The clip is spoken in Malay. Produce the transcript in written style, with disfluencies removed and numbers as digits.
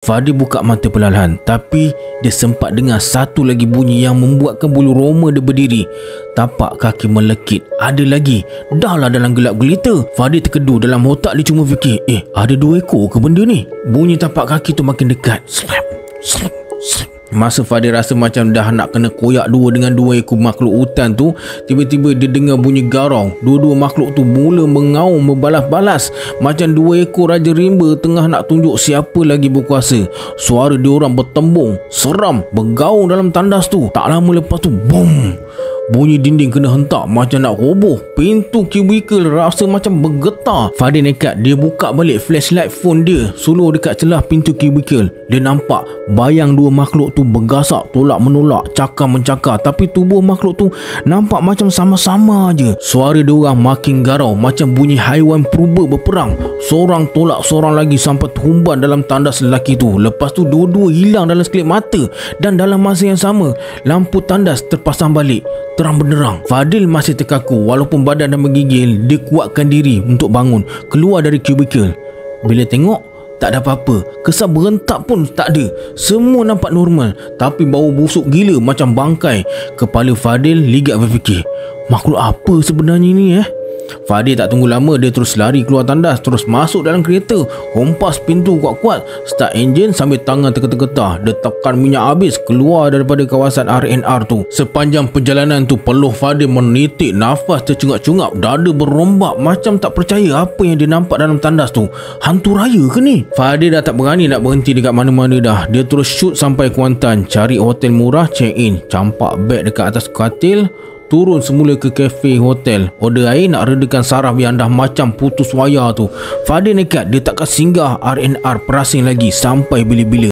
Fadil buka mata perlahan, tapi dia sempat dengar satu lagi bunyi yang membuatkan bulu roma dia berdiri. Tapak kaki melekit. Ada lagi. Dahlah dalam gelap gelita. Fadil terkedu. Dalam otak dia cuma fikir, ada 2 ekor ke benda ni? Bunyi tapak kaki tu makin dekat. Slap, slap, slap. Masa Fadil rasa macam dah nak kena koyak dua dengan 2 ekor makhluk hutan tu, tiba-tiba dia dengar bunyi garau. Dua-dua makhluk tu mula mengaum membalas-balas macam 2 ekor raja rimba tengah nak tunjuk siapa lagi berkuasa. Suara diorang bertembung, seram, bergaung dalam tandas tu. Tak lama lepas tu, boom! Bunyi dinding kena hentak macam nak roboh. Pintu kubikel rasa macam bergetar. Fadil nekat. Dia buka balik flashlight phone dia, suluh dekat celah pintu kubikel. Dia nampak bayang 2 makhluk tu bergasak, tolak menolak, cakar mencakar. Tapi tubuh makhluk tu nampak macam sama-sama aje. Suara diorang makin garau macam bunyi haiwan purba berperang. Seorang tolak seorang lagi sampai terhumban dalam tandas lelaki tu. Lepas tu dua-dua hilang dalam sekelip mata. Dan dalam masa yang sama, lampu tandas terpasang balik, terang benderang. Fadil masih terkaku. Walaupun badan dah menggigil, dia kuatkan diri untuk bangun, keluar dari kubikel. Bila tengok, tak ada apa-apa. Kesan berentak pun tak ada. Semua nampak normal. Tapi bau busuk gila macam bangkai. Kepala Fadil ligat berfikir, makhluk apa sebenarnya ni Fadil tak tunggu lama. Dia terus lari keluar tandas, terus masuk dalam kereta, hompas pintu kuat-kuat, start enjin sambil tangan tergetar-getar. Dia tekan minyak habis keluar daripada kawasan R&R tu. Sepanjang perjalanan tu, peluh Fadil menitik, nafas tercungap-cungap, dada berombak macam tak percaya apa yang dia nampak dalam tandas tu. Hantu raya ke ni? Fadil dah tak berani nak berhenti dekat mana-mana dah. Dia terus shoot sampai Kuantan, cari hotel murah, check in, campak beg dekat atas katil, turun semula ke kafe hotel, order air nak redakan saraf yang dah macam putus wayar tu. Fadil nekat. Dia takkan singgah R&R Perasing lagi sampai bila-bila.